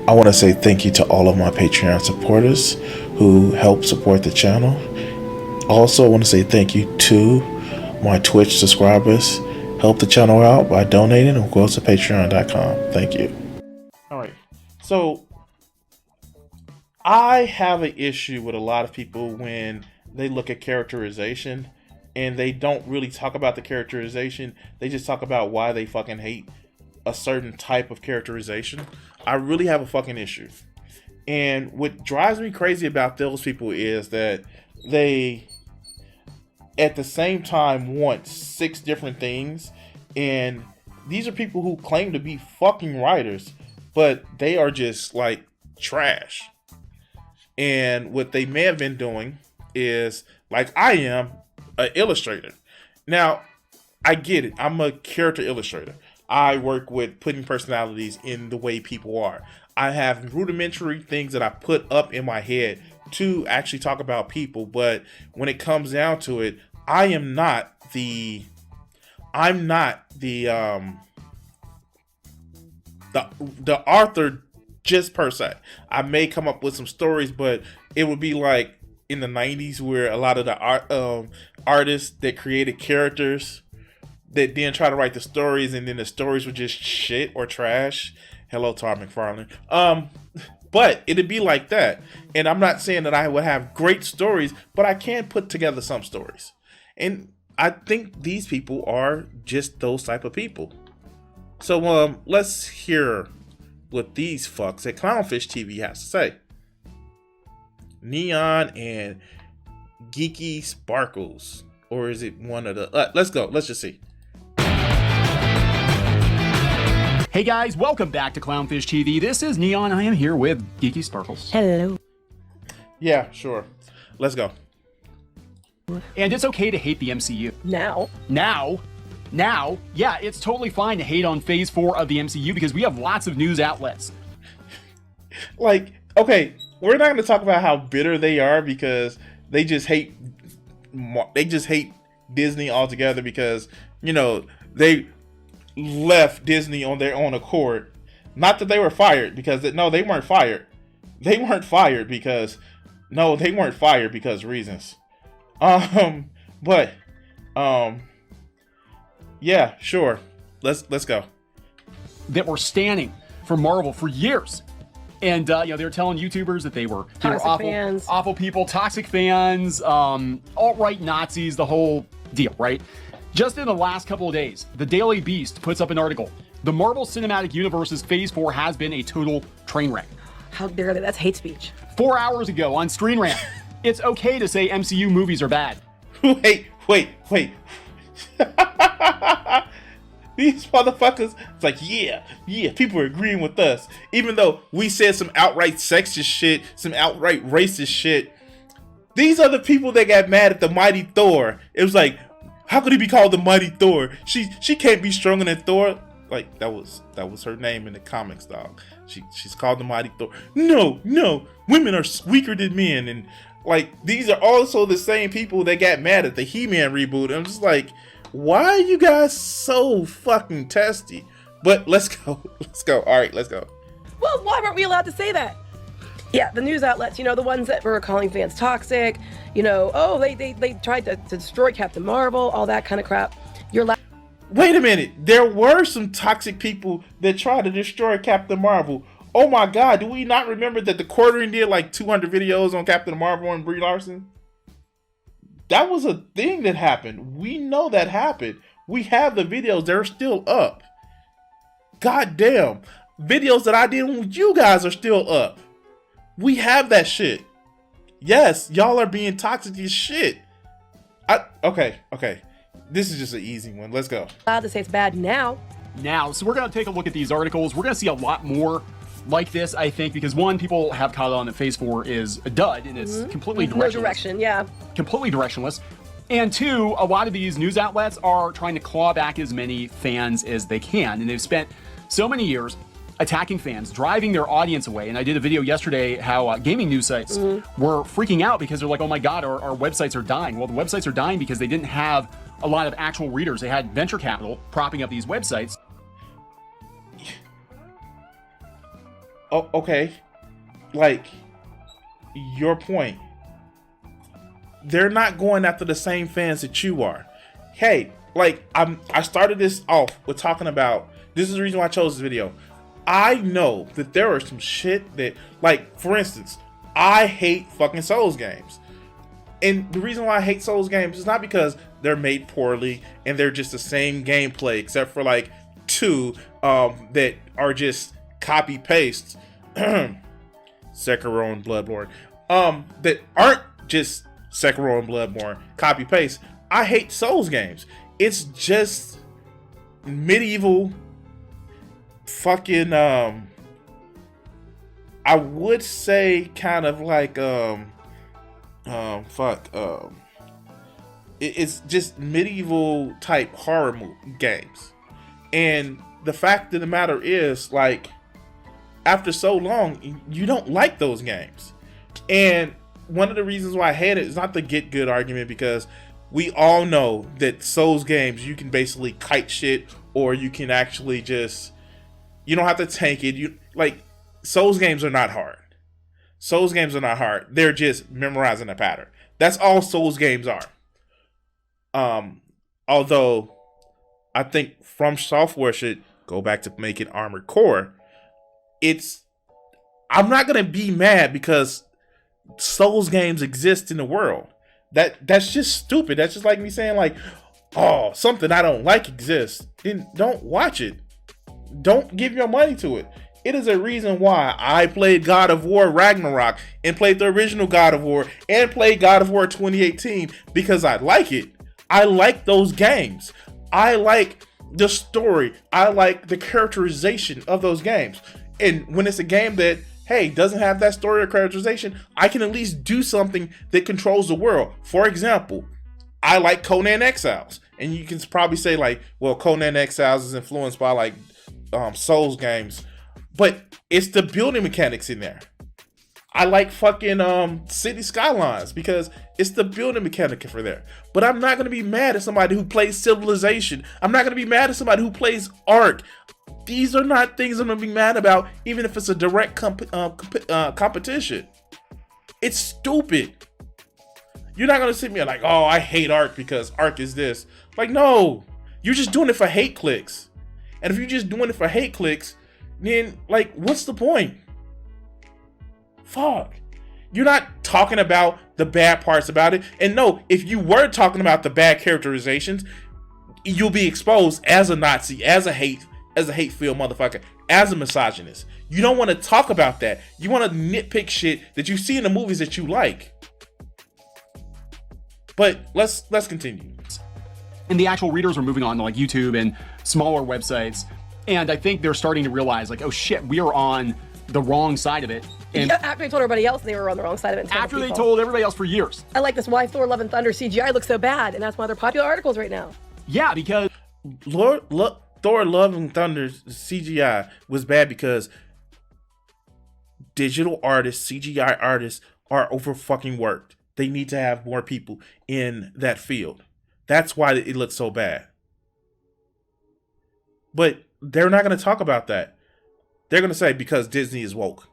I want to say thank you to all of my Patreon supporters who help support the channel. Also, I want to say thank you to my Twitch subscribers. Help the channel out by donating or go to patreon.com. Thank you. All right. So I have an issue with a lot of people when they look at characterization and they don't really talk about the characterization. They just talk about why they fucking hate a certain type of characterization. I really have a fucking issue. And what drives me crazy about those people is that they, at the same time, want 6 different things. And these are people who claim to be fucking writers, but they are just like trash. And what they may have been doing is, like I am, an illustrator. Now, I get it. I'm a character illustrator. I work with putting personalities in the way people are. I have rudimentary things that I put up in my head to actually talk about people, but when it comes down to it, I'm not the author just per se. I may come up with some stories, but it would be like in the 90s where a lot of the artists that created characters that then try to write the stories, and then the stories were just shit or trash. Hello, Todd McFarlane. But it'd be like that. And I'm not saying that I would have great stories, but I can put together some stories. And I think these people are just those type of people. So let's hear what these fucks at ClownfishTv has to say. Neon and Geeky Sparkles. Or is it one of the... let's go. Let's just see. Hey guys, welcome back to ClownfishTv. This is Neon. I am here with Geeky Sparkles. Hello. Yeah, sure. Let's go. And it's okay to hate the MCU. Now, yeah, it's totally fine to hate on Phase 4 of the MCU because we have lots of news outlets. Like, okay, we're not going to talk about how bitter they are because they just hate Disney altogether because, you know, they left Disney on their own accord. Not that they were fired because no, they weren't fired. They weren't fired because reasons. Yeah, sure. Let's go. That were standing for Marvel for years. And you know, they were telling YouTubers that they were awful people, toxic fans, alt-right Nazis, the whole deal, right? Just in the last couple of days, the Daily Beast puts up an article. The Marvel Cinematic Universe's Phase 4 has been a total train wreck. how dare they? That's hate speech. 4 hours ago on Screen Rant, it's okay to say MCU movies are bad. Wait. These motherfuckers, it's like, yeah, people are agreeing with us. Even though we said some outright sexist shit, some outright racist shit. These are the people that got mad at the Mighty Thor. It was like, how could he be called the Mighty Thor? She can't be stronger than Thor. Like, that was her name in the comics, dog. She's called the Mighty Thor. No, women are weaker than men. And like, these are also the same people that got mad at the He-Man reboot. I'm just like, why are you guys so fucking testy? But let's go. All right, let's go. Well, why weren't we allowed to say that? Yeah, the news outlets, the ones that were calling fans toxic, oh, they tried to destroy Captain Marvel, all that kind of crap. Wait a minute. There were some toxic people that tried to destroy Captain Marvel. Oh my God, do we not remember that the Quartering did like 200 videos on Captain Marvel and Brie Larson? That was a thing that happened. We know that happened. We have the videos. They're still up. God damn. Videos that I did with you guys are still up. We have that shit. Yes, y'all are being toxic as shit. Okay. This is just an easy one. Let's go. Allowed to say it's bad now. So we're going to take a look at these articles. We're going to see a lot more like this, I think, because one, people have caught on that Phase 4 is a dud and it's completely directionless. No direction, yeah. Completely directionless. And two, a lot of these news outlets are trying to claw back as many fans as they can. And they've spent so many years attacking fans, driving their audience away. And I did a video yesterday how gaming news sites were freaking out because they're like, oh my God, our websites are dying. Well, the websites are dying because they didn't have a lot of actual readers. They had venture capital propping up these websites. Oh, okay. Like, your point. They're not going after the same fans that you are. Hey, like, I started this off with talking about, this is the reason why I chose this video. I know that there are some shit that, like, for instance, I hate fucking Souls games. And the reason why I hate Souls games is not because they're made poorly and they're just the same gameplay, except for like 2 that are just copy pastes. Sekiro and Bloodborne. That aren't just Sekiro and Bloodborne copy paste. I hate Souls games. It's just medieval fucking I would say kind of like it's just medieval type horror games. And the fact of the matter is, like, after so long, you don't like those games. And one of the reasons why I hate it is not the get good argument, because we all know that Souls games, you can basically kite shit, or you can actually just, you don't have to tank it. You like, Souls games are not hard. Souls games are not hard. They're just memorizing a pattern. That's all Souls games are. Although I think From Software should go back to making Armored Core. I'm not gonna be mad because Souls games exist in the world. That's just stupid. That's just like me saying, like, oh, something I don't like exists. Then don't watch it. Don't give your money to it. It is a reason why I played God of War Ragnarok and played the original God of War and played God of War 2018, because I like it. I like those games. I like the story. I like the characterization of those games. And when it's a game that, hey, doesn't have that story or characterization, I can at least do something that controls the world. For example, I like Conan Exiles. And you can probably say, like, well, Conan Exiles is influenced by, like, Souls games. But it's the building mechanics in there. I like fucking City Skylines because it's the building mechanic for there. But I'm not going to be mad at somebody who plays Civilization. I'm not going to be mad at somebody who plays Ark. These are not things I'm going to be mad about, even if it's a direct competition. It's stupid. You're not going to sit me like, oh, I hate Ark because Ark is this. Like, no. You're just doing it for hate clicks. And if you're just doing it for hate clicks, then, like, what's the point? Fuck. You're not talking about the bad parts about it. And no, if you were talking about the bad characterizations, you'll be exposed as a Nazi, as a hate-filled motherfucker, as a misogynist. You don't want to talk about that. You want to nitpick shit that you see in the movies that you like. But let's continue. And the actual readers are moving on to like YouTube and smaller websites. And I think they're starting to realize, like, oh shit, we are on the wrong side of it. And yeah, after they told everybody else they were on the wrong side of it. after they told everybody else for years. I like this why Thor Love and Thunder CGI looks so bad, and that's why they're popular articles right now. Yeah, because Thor Love and Thunder's CGI was bad because digital artists, CGI artists, are over fucking worked. They need to have more people in that field. That's why it looks so bad. But they're not going to talk about that. They're going to say because Disney is woke.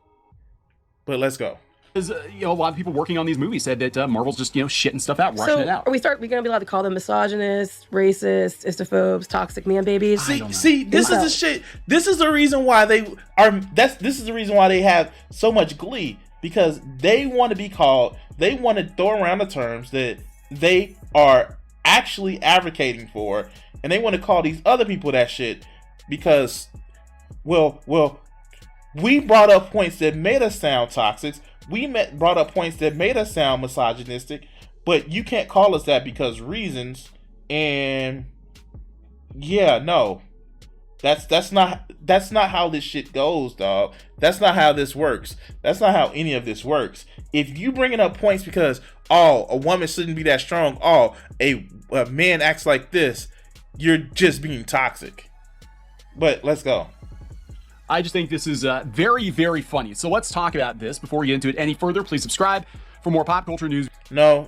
But let's go. a lot of people working on these movies said that Marvel's just shitting stuff out, rushing it out. Are we going to be allowed to call them misogynists, racists, istophobes, toxic man babies? See, this is the shit. This is the reason why they are. This is the reason why they have so much glee, because they want to be called. They want to throw around the terms that they are actually advocating for, and they want to call these other people that shit because, well, we brought up points that made us sound toxic. We brought up points that made us sound misogynistic, but you can't call us that because reasons. And yeah, no, that's not how this shit goes, dog. That's not how this works. That's not how any of this works. If you bringing up points because a woman shouldn't be that strong, a man acts like this, you're just being toxic. But let's go. I just think this is very, very funny. So let's talk about this. Before we get into it any further, please subscribe for more pop culture news. No.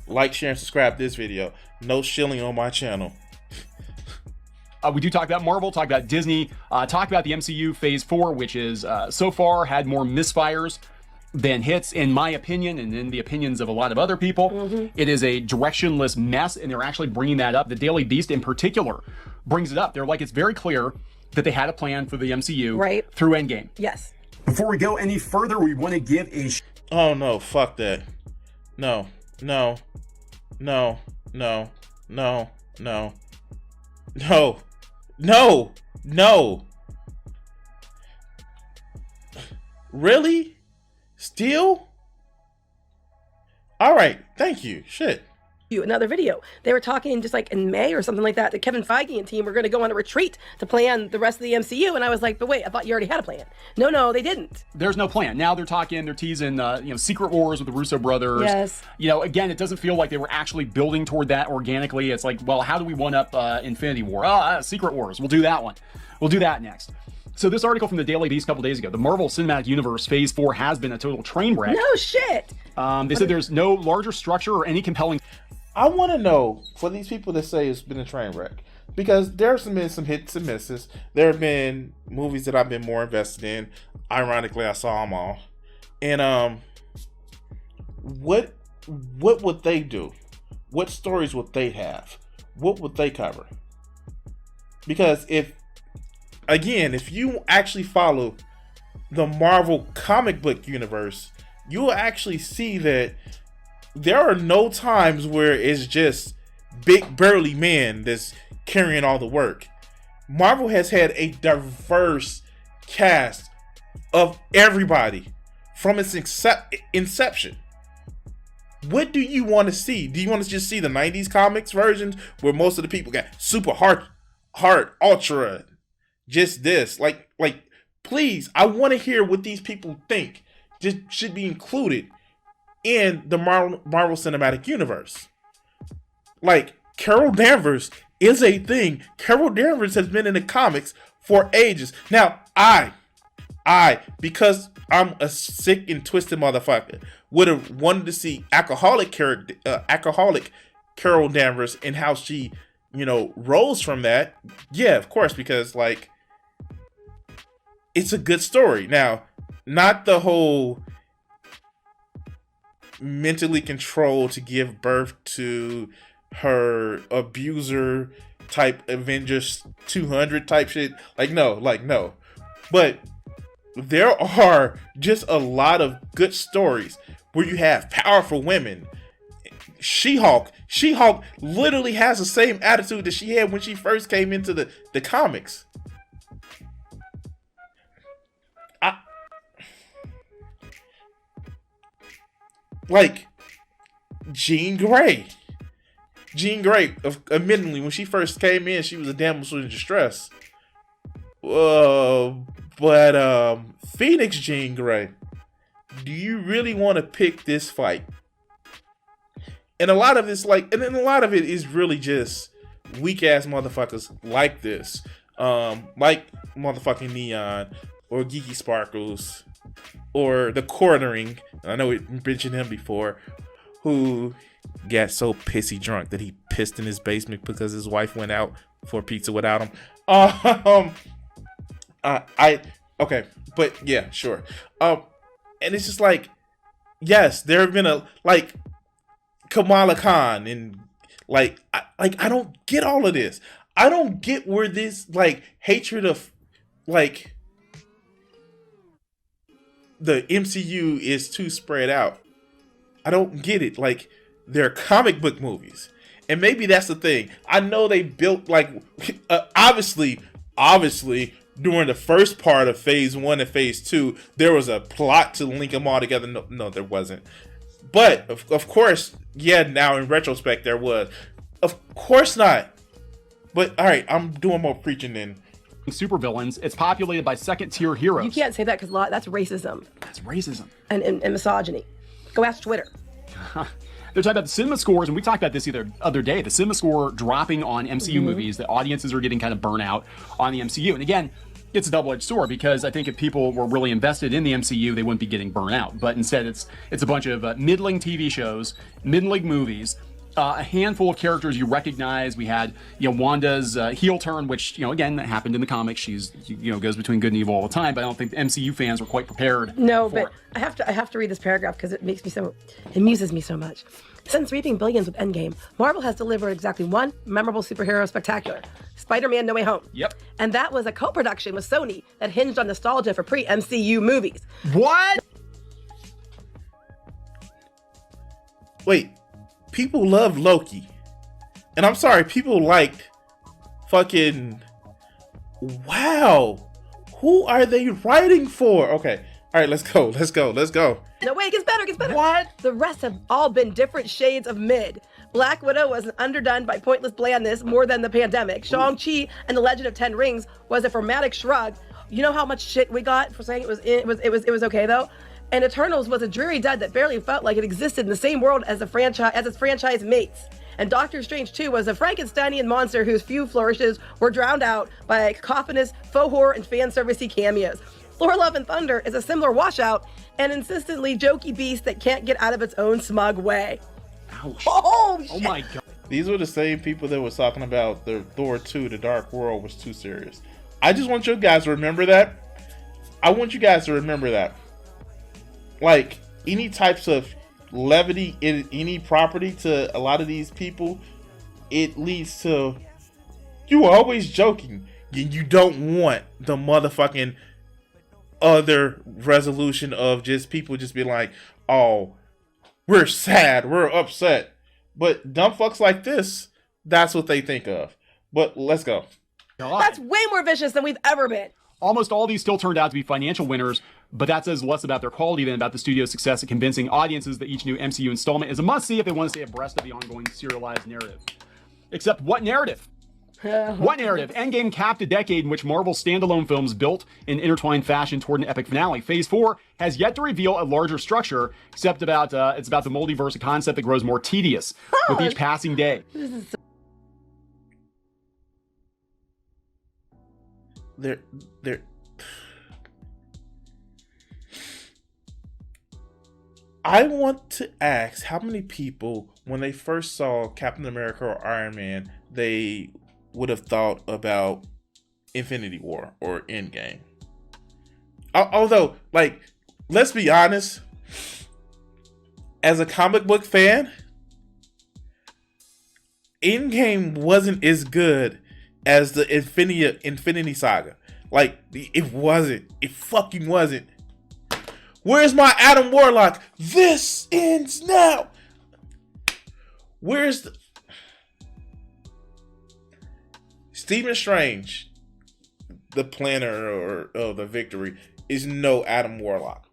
Like, share, and subscribe to this video. No shilling on my channel. We do talk about Marvel, talk about Disney, talk about the MCU Phase 4, which is so far had more misfires than hits, in my opinion, and in the opinions of a lot of other people. It is a directionless mess, and they're actually bringing that up. The Daily Beast in particular brings it up. They're like, it's very clear that they had a plan for the MCU through Endgame. Yes. Before we go any further, we want to give a... Oh, no, fuck that. No, no, no, no, no, no, no, no, no. Really? Still? All right, thank you. Shit. Another video. They were talking just like in May or something like that Kevin Feige and team were going to go on a retreat to plan the rest of the MCU, and I was like, but wait, I thought you already had a plan. No, they didn't. There's no plan. Now they're teasing, Secret Wars with the Russo brothers. Yes. Again, it doesn't feel like they were actually building toward that organically. It's like, well, how do we one up Infinity War? Secret Wars. We'll do that one. We'll do that next. So this article from the Daily Beast a couple days ago, the Marvel Cinematic Universe Phase 4 has been a total train wreck. No shit. They said there's no larger structure or any compelling... I want to know, for these people that say it's been a train wreck, because there's been some hits and misses. There have been movies that I've been more invested in. Ironically, I saw them all. And what would they do? What stories would they have? What would they cover? Because if you actually follow the Marvel comic book universe, you will actually see that there are no times where it's just big burly men that's carrying all the work. Marvel has had a diverse cast of everybody from its inception. What do you want to see? Do you want to just see the 90s comics versions where most of the people got super hard, ultra, just this? Like, please, I want to hear what these people think just should be included in the Marvel Cinematic Universe. Like, Carol Danvers is a thing. Carol Danvers has been in the comics for ages. Now, I, because I'm a sick and twisted motherfucker, would have wanted to see alcoholic Carol Danvers and how she, rose from that. Yeah, of course, because, it's a good story. Now, not the whole mentally controlled to give birth to her abuser type Avengers 200 type shit. No. But there are just a lot of good stories where you have powerful women. She-Hulk literally has the same attitude that she had when she first came into the comics. Jean Grey, admittedly, when she first came in, she was a damsel in distress. But Phoenix Jean Grey, do you really want to pick this fight? And a lot of this, and then a lot of it is really just weak ass motherfuckers like this, like motherfucking Neon or Geeky Sparkles or the Quartering. I know we mentioned him before, who got so pissy drunk that he pissed in his basement because his wife went out for pizza without him. Okay, but yeah, sure. And it's just yes, there have been Kamala Khan and I don't get all of this. I don't get where this hatred of the MCU is too spread out. I don't get it. They're comic book movies. And maybe that's the thing. I know they built obviously during the first part of Phase 1 and Phase 2, there was a plot to link them all together. No, there wasn't. But of course, yeah, now in retrospect there was. Of course not. But all right, I'm doing more preaching then. Supervillains. It's populated by second-tier heroes. You can't say that because that's racism. That's racism. And misogyny. Go ask Twitter. They're talking about the cinema scores, and we talked about this the other day, the cinema score dropping on MCU movies, that audiences are getting kind of burnt out on the MCU. And again, it's a double-edged sword, because I think if people were really invested in the MCU, they wouldn't be getting burnt out. But instead, it's a bunch of middling TV shows, middling movies, a handful of characters you recognize. We had, Wanda's heel turn, which, again, that happened in the comics. She's, goes between good and evil all the time, but I don't think the MCU fans were quite prepared No, for but I have to read this paragraph because it amuses me so much. Since reaping billions with Endgame, Marvel has delivered exactly one memorable superhero spectacular, Spider-Man No Way Home. Yep. And that was a co-production with Sony that hinged on nostalgia for pre-MCU movies. What? Wait, people love Loki. And I'm sorry, people liked fucking... Wow. Who are they writing for? Okay. All right, let's go. No way, it gets better. What? The rest have all been different shades of mid. Black Widow was underdone by pointless blandness more than the pandemic. Shang-Chi and the Legend of Ten Rings was a dramatic shrug. You know how much shit we got for saying it was okay though? And Eternals was a dreary dud that barely felt like it existed in the same world as its franchise mates. And Doctor Strange 2 was a Frankensteinian monster whose few flourishes were drowned out by cacophonous faux horror and fan servicey cameos. Thor Love and Thunder is a similar washout, an insistently jokey beast that can't get out of its own smug way. Ouch. Oh, shit. Oh my god. These were the same people that was talking about the Thor 2, The Dark World was too serious. I just want you guys to remember that. Like, any types of levity in any property to a lot of these people, it leads to you are always joking. You don't want the motherfucking other resolution of just people just being like, oh, we're sad, we're upset. But dumb fucks like this, that's what they think of. But let's go. God. That's way more vicious than we've ever been. Almost all these still turned out to be financial winners, but that says less about their quality than about the studio's success at convincing audiences that each new MCU installment is a must-see if they want to stay abreast of the ongoing serialized narrative. Except what narrative? What narrative? Endgame capped a decade in which Marvel's standalone films built in intertwined fashion toward an epic finale. Phase 4 has yet to reveal a larger structure, except it's about the multiverse, a concept that grows more tedious with each passing day. They're I want to ask how many people, when they first saw Captain America or Iron Man, they would have thought about Infinity War or Endgame. Although, like, let's be honest, as a comic book fan, Endgame wasn't as good as the Infinity Saga. Like, it wasn't. It fucking wasn't. Where's my Adam Warlock? This ends now. Where's the... Stephen Strange, the planner or the victory, is no Adam Warlock.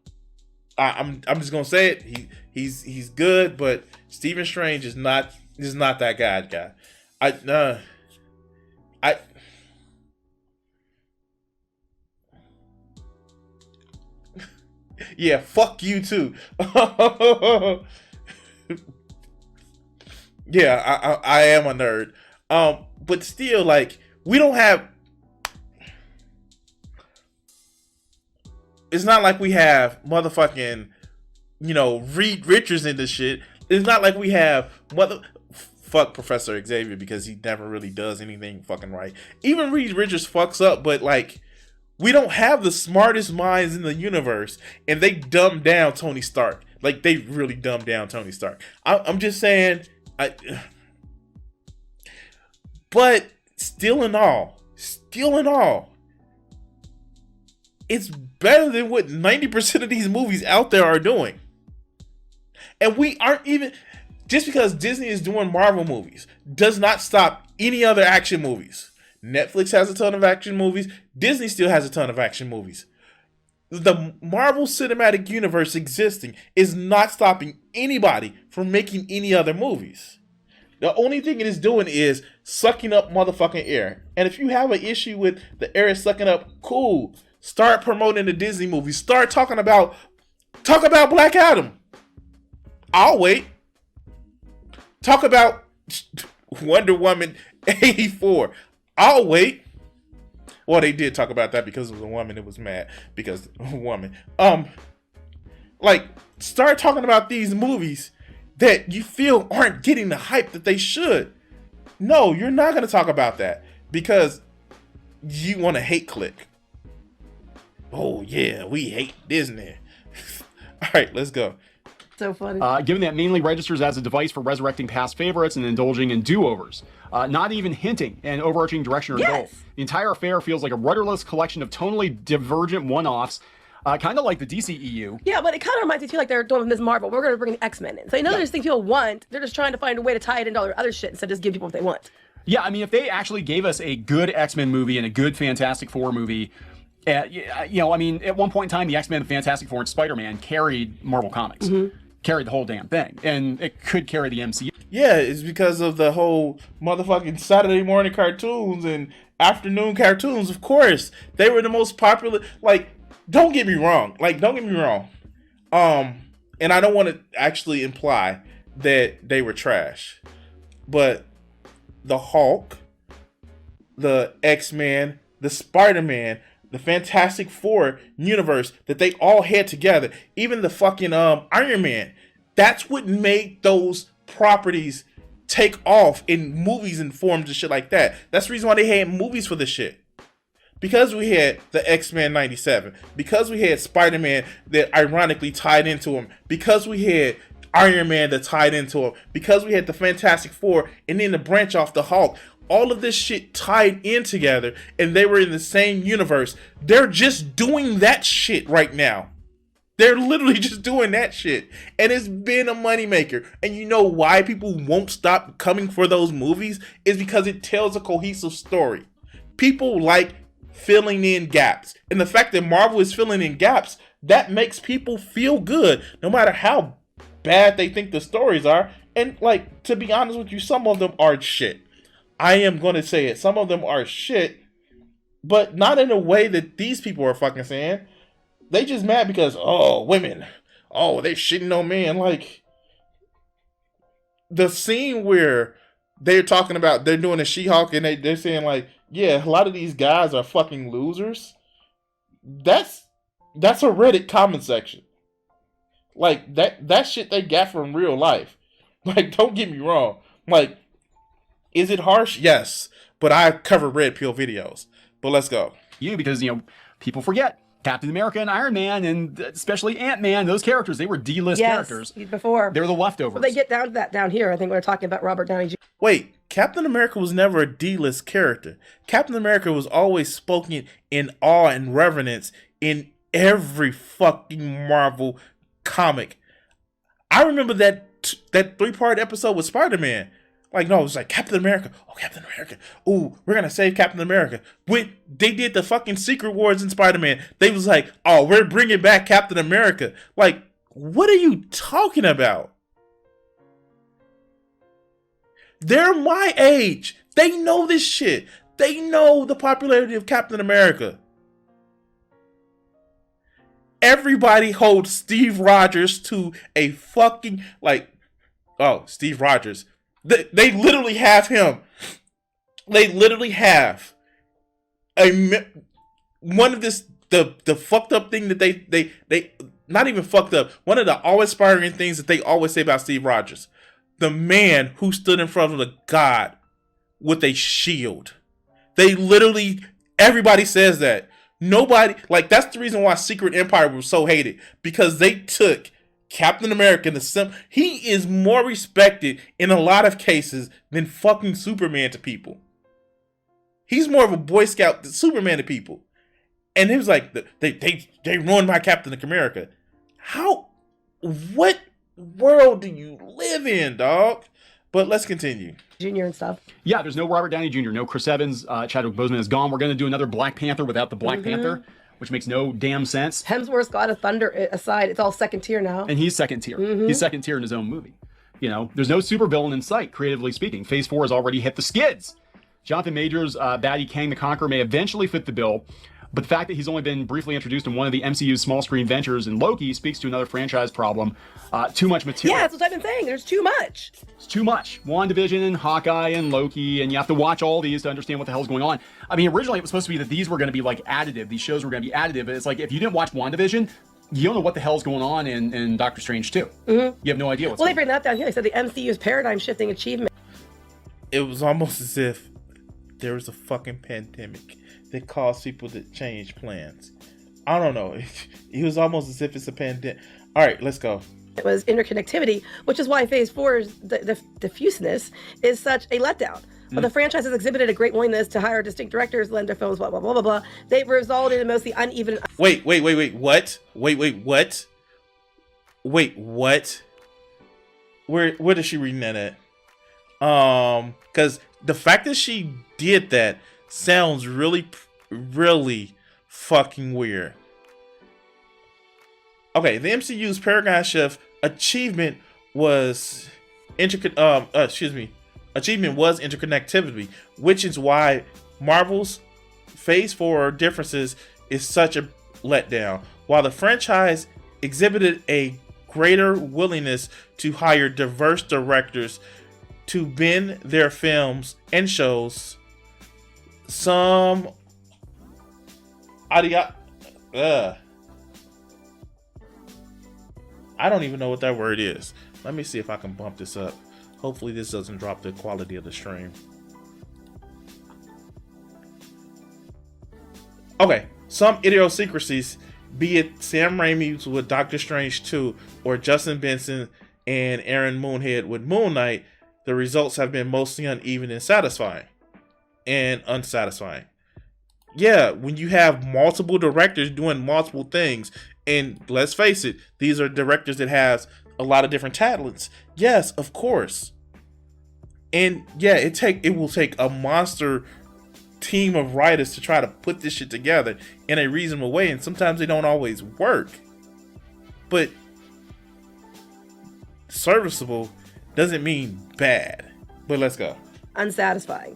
I'm just gonna say it. He's good, but Stephen Strange is not that guy. Yeah, fuck you too. Yeah, I am a nerd. But still, like, we don't have... It's not like we have motherfucking, Reed Richards in this shit. It's not like we have fuck Professor Xavier, because he never really does anything fucking right. Even Reed Richards fucks up, but, like, we don't have the smartest minds in the universe, and they dumb down Tony Stark. Like, they really dumb down Tony Stark. I'm just saying, but still in all, it's better than what 90% of these movies out there are doing. And we aren't even... Just because Disney is doing Marvel movies does not stop any other action movies. Netflix has a ton of action movies. Disney still has a ton of action movies. The Marvel Cinematic Universe existing is not stopping anybody from making any other movies. The only thing it is doing is sucking up motherfucking air. And if you have an issue with the air sucking up, cool. Start promoting the Disney movies. Start talk about Black Adam. I'll wait. Talk about Wonder Woman 84. I'll wait. Well, they did talk about that because it was a woman. It was mad because a woman. Like, start talking about these movies. that you feel aren't getting the hype that they should. No, you're not going to talk about that because you want to hate click. Oh yeah, we hate Disney. All right, let's go. So funny. Given that mainly registers as a device for resurrecting past favorites and indulging in do-overs, not even hinting an overarching direction or goal. The entire affair feels like a rudderless collection of tonally divergent one-offs, kind of like the DCEU. Yeah, but it kind of reminds me too, like they're doing with Ms. Marvel. We're going to bring the X-Men in. So you know, there's things people want. They're just trying to find a way to tie it into all their other shit instead of just give people what they want. Yeah, I mean, if they actually gave us a good X-Men movie and a good Fantastic Four movie, you know, I mean, at one point in time, the X-Men, the Fantastic Four, and Spider-Man carried Marvel Comics. Carried the whole damn thing. And it could carry the MCU. Yeah, it's because of the whole motherfucking Saturday morning cartoons and afternoon cartoons. Of course, they were the most popular. Like, don't get me wrong. And I don't want to actually imply that they were trash, but the Hulk, the X-Men, the Spider-Man, the Fantastic Four universe that they all had together, even the fucking Iron Man, that's what made those properties take off in movies and forms and shit like that. That's the reason why they had movies for this shit. Because we had the X-Men 97, because we had Spider-Man that ironically tied into him, because we had Iron Man that tied into him, because we had the Fantastic Four, and then the branch off the Hulk. All of this shit tied in together, and they were in the same universe. They're just doing that shit right now. They're literally just doing that shit. And it's been a moneymaker. And you know why people won't stop coming for those movies? Is because it tells a cohesive story. People like filling in gaps. And the fact that Marvel is filling in gaps, that makes people feel good, no matter how bad they think the stories are. And, like, to be honest with you, some of them are shit. I am going to say it. Some of them are shit, but not in a way that these people are fucking saying. They just mad because, oh, women. Oh, they shitting on men. Like, the scene where they're talking about, they're doing a She-Hulk and they're saying, like, yeah, a lot of these guys are fucking losers. That's a Reddit comment section. Like, that shit they got from real life. Like, don't get me wrong. Like, is it harsh? Yes. But I cover red pill videos. But let's go. Because, you know, people forget Captain America and Iron Man, and especially Ant-Man, those characters, they were D-list characters. Before. They're the leftovers. Well, they get down to that down here. I think we're talking about Robert Downey Jr. Wait, Captain America was never a D-list character. Captain America was always spoken in awe and reverence in every fucking Marvel comic. I remember that 3-part episode with Spider-Man. Like, no, it was like Captain America. Oh, Captain America. Ooh, we're going to save Captain America. When they did the fucking Secret Wars in Spider-Man, they was like, oh, we're bringing back Captain America. Like, what are you talking about? They're my age. They know this shit. They know the popularity of Captain America. Everybody holds Steve Rogers to a fucking, like, oh, Steve Rogers. They literally have him. They literally have one of the fucked up thing that they not even fucked up. One of the awe-inspiring things that they always say about Steve Rogers, the man who stood in front of the God with a shield. They literally, everybody says that. Nobody, like, that's the reason why Secret Empire was so hated, because they took Captain America, he is more respected in a lot of cases than fucking Superman to people. He's more of a Boy Scout than Superman to people. And he was like, they ruined my Captain America. What world do you live in, dog? But let's continue. Junior and stuff. Yeah, there's no Robert Downey Jr., no Chris Evans, Chadwick Boseman is gone. We're going to do another Black Panther without the Black Panther, which makes no damn sense. Hemsworth's God of Thunder aside, it's all second tier now. And he's second tier. He's second tier in his own movie. You know, there's no supervillain in sight, creatively speaking. Phase 4 has already hit the skids. Jonathan Majors' baddie Kang the Conqueror may eventually fit the bill, but the fact that he's only been briefly introduced in one of the MCU's small screen ventures in Loki speaks to another franchise problem. Too much material. Yeah, that's what I've been saying. There's too much. It's too much. WandaVision and Hawkeye and Loki, and you have to watch all these to understand what the hell's going on. I mean, originally it was supposed to be that these were going to be like additive. These shows were going to be additive, but it's like if you didn't watch WandaVision, you don't know what the hell's going on in Doctor Strange 2. You have no idea what's Well, they going bring that down here. They said the MCU's paradigm shifting achievement. It was almost as if there was a fucking pandemic that caused people to change plans. I don't know. It was almost as if it's a pandemic. All right, let's go. It was interconnectivity, which is why Phase 4's the diffuseness is such a letdown. While the franchise has exhibited a great willingness to hire distinct directors, lend their films, blah, blah, blah, blah, blah, they've resulted in mostly uneven... Wait, what? Wait, what? Where is she reading that at? Because the fact that she did that sounds really, really fucking weird. Okay, the MCU's paradigm shift achievement was interconnectivity, which is why Marvel's Phase 4 differences is such a letdown. While the franchise exhibited a greater willingness to hire diverse directors to bend their films and shows, some I don't even know what that word is. Let me see if I can bump this up. Hopefully this doesn't drop the quality of the stream. Okay, some idiosyncrasies, be it Sam Raimi's with Doctor Strange 2 or Justin Benson and Aaron Moonhead with Moon Knight, the results have been mostly uneven and unsatisfying. Yeah, when you have multiple directors doing multiple things, and let's face it, these are directors that have a lot of different talents. Yes, of course. And yeah, it will take a monster team of writers to try to put this shit together in a reasonable way, and sometimes they don't always work. But serviceable doesn't mean bad. But let's go. Unsatisfying.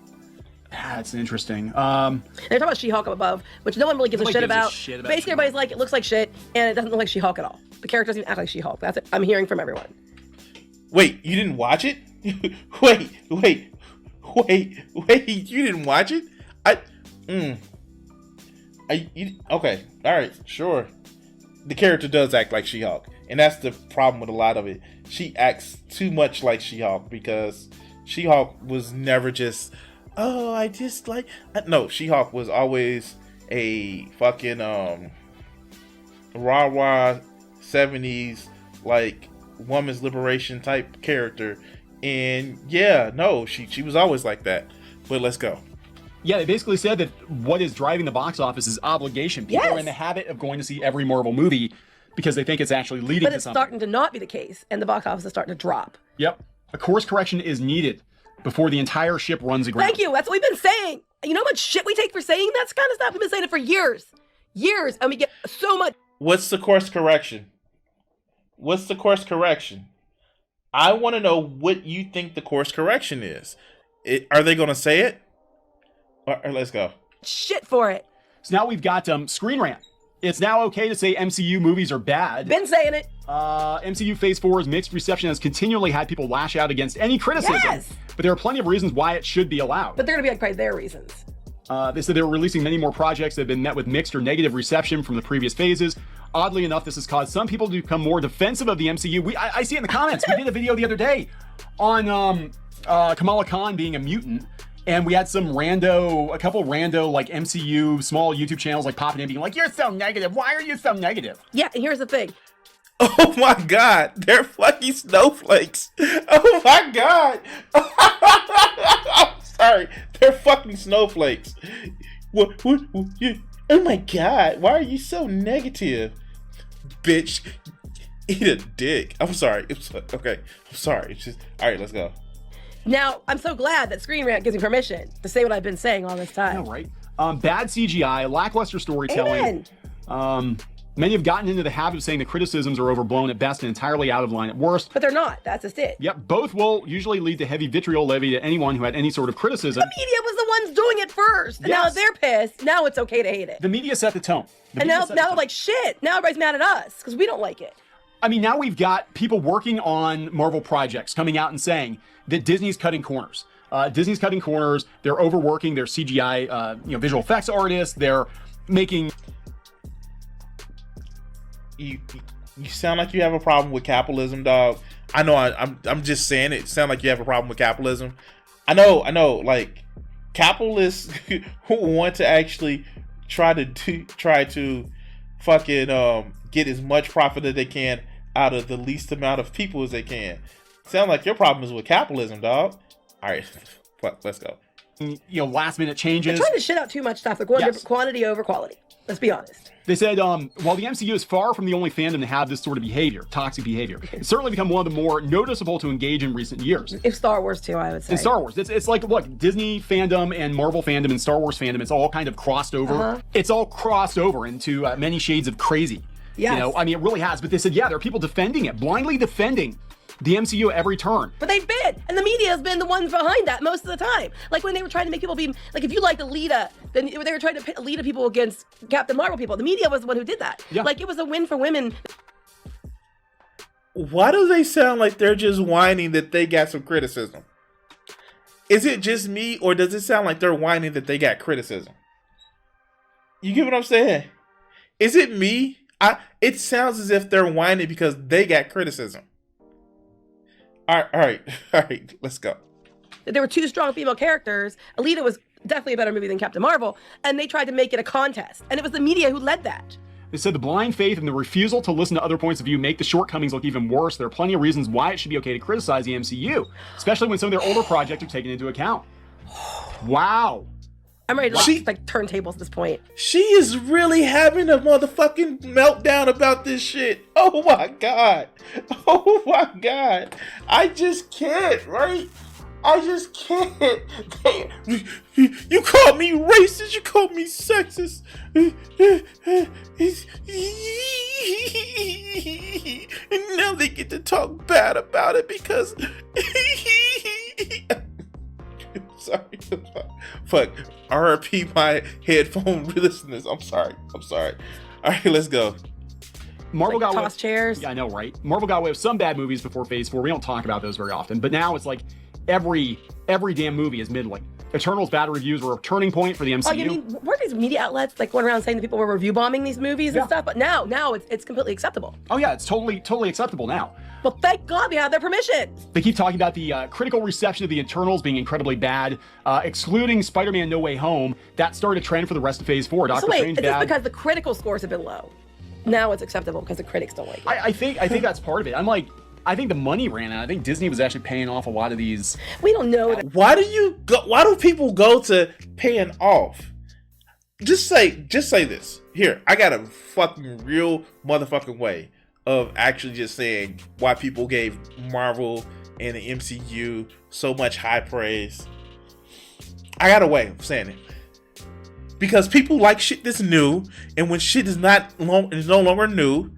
That's interesting. They're talking about She-Hulk up above, which no one really gives a shit about. Basically, everybody's like, it looks like shit, and it doesn't look like She-Hulk at all. The character doesn't even act like She-Hulk. That's it. I'm hearing from everyone. Wait, you didn't watch it? wait, you didn't watch it? Okay, all right, sure. The character does act like She-Hulk, and that's the problem with a lot of it. She acts too much like She-Hulk because She-Hulk was never just, oh, I just like... No, She-Hulk was always a fucking rah-rah 70s like woman's liberation type character, and yeah, no, she was always like that. But let's go. Yeah, they basically said that what is driving the box office is obligation. People are in the habit of going to see every Marvel movie because they think it's actually leading to something. But it's starting to not be the case, and the box office is starting to drop. Yep. A course correction is needed before the entire ship runs aground. Thank you. That's what we've been saying. You know how much shit we take for saying that kind of stuff? We've been saying it for years. Years, and we get so much... What's the course correction? What's the course correction? I want to know what you think the course correction is. Are they going to say it? Or let's go. Shit for it. So now we've got Screen Rant. It's now okay to say MCU movies are bad. Been saying it. MCU Phase 4's mixed reception has continually had people lash out against any criticism. Yes. But there are plenty of reasons why it should be allowed. But they're going to be like probably their reasons. They said they were releasing many more projects that have been met with mixed or negative reception from the previous phases. Oddly enough, this has caused some people to become more defensive of the MCU. I see it in the comments. We did a video the other day on Kamala Khan being a mutant, and we had a couple rando like MCU small YouTube channels like popping in being like, "You're so negative. Why are you so negative?" Yeah, and here's the thing. Oh my God, they're fucking snowflakes. Oh my God. I'm sorry, they're fucking snowflakes. What? Oh my God, why are you so negative? Bitch, eat a dick. I'm sorry. Okay, I'm sorry. It's just, all right, let's go. Now, I'm so glad that Screen Rant gives me permission to say what I've been saying all this time. I know, right? Bad CGI, lackluster storytelling. Amen. Many have gotten into the habit of saying the criticisms are overblown at best and entirely out of line at worst. But they're not. That's just it. Yep, both will usually lead to heavy vitriol levied at anyone who had any sort of criticism. The media was the ones doing it first. And now they're pissed. Now it's okay to hate it. The media set the tone. And now they're like, shit. Now everybody's mad at us because we don't like it. I mean, now we've got people working on Marvel projects coming out and saying that Disney's cutting corners. Disney's cutting corners. They're overworking their CGI, visual effects artists. They're making... you sound like you have a problem with capitalism, dog. I know. I'm just saying it. Sound like you have a problem with capitalism. I know. Like capitalists who want to actually try to fucking get as much profit as they can out of the least amount of people as they can. Sound like your problem is with capitalism, dog. All right, let's go. Last minute changes. They're trying to shit out too much stuff. They're going quantity over quality. Let's be honest. They said, while the MCU is far from the only fandom to have this sort of behavior, toxic behavior, it's certainly become one of the more noticeable to engage in recent years. If Star Wars too, I would say. In Star Wars, it's like, look, Disney fandom and Marvel fandom and Star Wars fandom, it's all kind of crossed over. It's all crossed over into many shades of crazy. Yes. It really has. But they said, there are people defending it, blindly defending the MCU at every turn. But they've been, and the media has been the ones behind that most of the time. Like when they were trying to make people be, like if you liked Alita, then they were trying to pit Alita people against Captain Marvel people. The media was the one who did that. Yeah. Like it was a win for women. Why do they sound like they're just whining that they got some criticism? Is it just me, or does it sound like they're whining that they got criticism? You get what I'm saying? Is it me? It sounds as if they're whining because they got criticism. All right, let's go. There were two strong female characters. Alita was definitely a better movie than Captain Marvel, and they tried to make it a contest, and it was the media who led that. They said the blind faith and the refusal to listen to other points of view make the shortcomings look even worse. There are plenty of reasons why it should be okay to criticize the MCU, especially when some of their older projects are taken into account. Wow. I'm ready to like turntables at this point. She is really having a motherfucking meltdown about this shit. Oh my god. Oh my god. I just can't, right? I just can't. You called me racist. You called me sexist. And now they get to talk bad about it because... Sorry. Fuck. RIP my headphone listeners. I'm sorry. All right, let's go. Marvel got toss chairs. Yeah, I know, right? Marvel got away with some bad movies before Phase 4. We don't talk about those very often, but now it's like every damn movie is middling. Eternals bad reviews were a turning point for the MCU. Oh, you mean, weren't these media outlets like going around saying that people were review bombing these movies and stuff? But now it's completely acceptable. Oh yeah, it's totally acceptable now. Well, thank God they have their permission. They keep talking about the critical reception of the Eternals being incredibly bad, excluding Spider-Man No Way Home. That started a trend for the rest of Phase 4. So wait, is this because the critical scores have been low? Now it's acceptable because the critics don't like it. I think that's part of it. I think the money ran out. I think Disney was actually paying off a lot of these. We don't know that. Why do people go to paying off? Just say this. Here, I got a fucking real motherfucking way of actually just saying why people gave Marvel and the MCU so much high praise. I got a way of saying it. Because people like shit that's new, and when shit is no longer new,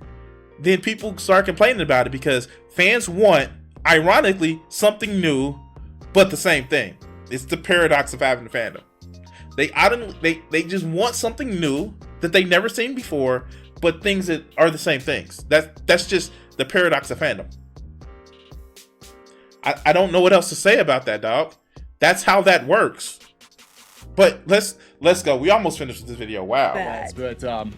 then people start complaining about it because fans want, ironically, something new, but the same thing. It's the paradox of having a fandom. They just want something new that they've never seen before, but things that are the same things. That's just the paradox of fandom. I don't know what else to say about that, dog. That's how that works. But let's go. We almost finished with this video. Wow.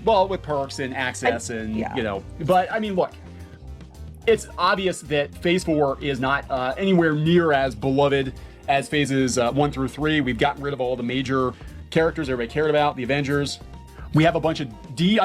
But with perks and access but I mean, look, it's obvious that Phase 4 is not anywhere near as beloved as Phases 1 through 3. We've gotten rid of all the major characters everybody cared about, the Avengers. We have a bunch of the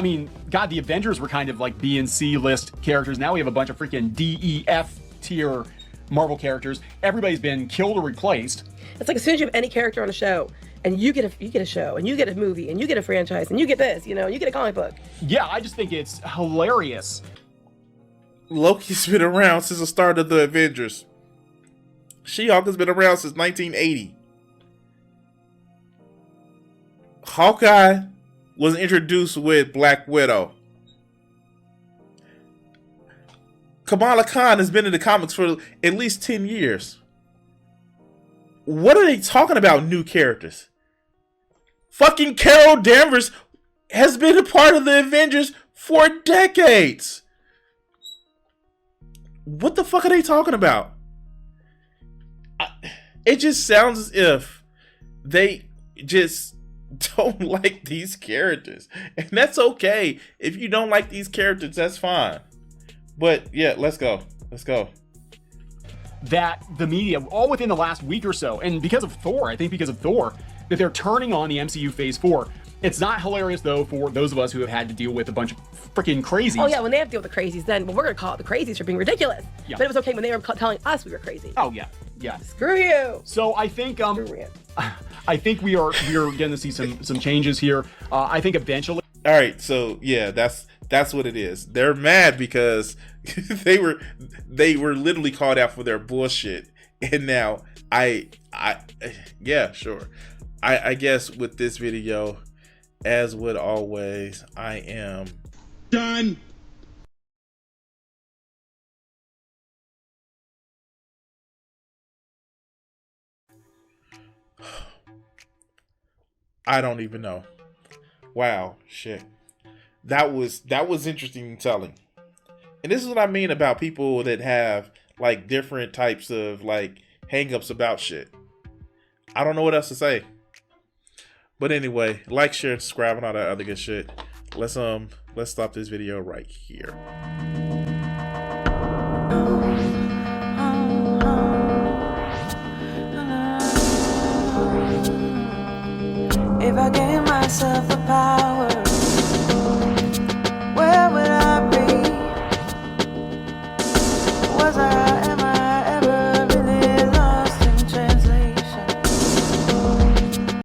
Avengers were kind of like B and C list characters. Now we have a bunch of freaking D, E, F tier Marvel characters. Everybody's been killed or replaced. It's like as soon as you have any character on a show, and you get a show, and you get a movie, and you get a franchise, and you get this, you get a comic book. Yeah, I just think it's hilarious. Loki's been around since the start of the Avengers. She-Hulk has been around since 1980. Hawkeye was introduced with Black Widow. Kamala Khan has been in the comics for at least 10 years. What are they talking about, new characters? Fucking Carol Danvers has been a part of the Avengers for decades. What the fuck are they talking about? It just sounds as if they just don't like these characters. And that's okay. If you don't like these characters, that's fine. But yeah, let's go. Let's go. That the media, all within the last week or so, and because of Thor, I think because of Thor, that they're turning on the MCU Phase 4. It's not hilarious, though, for those of us who have had to deal with a bunch of freaking crazies. Oh, yeah, when they have to deal with the crazies, then we're going to call it the crazies for being ridiculous. Yeah. But it was okay when they were telling us we were crazy. Oh, yeah. Yeah. Screw you. So I think we are going to see some changes here. I think eventually. All right, so yeah, that's what it is. They're mad because they were literally called out for their bullshit, and now yeah, sure. I guess with this video, as would always, I am done. I don't even know. Wow, shit. That was interesting telling. And this is what I mean about people that have like different types of like hang-ups about shit. I don't know what else to say. But anyway, like, share, and subscribe, and all that other good shit. Let's stop this video right here. If I gave myself the power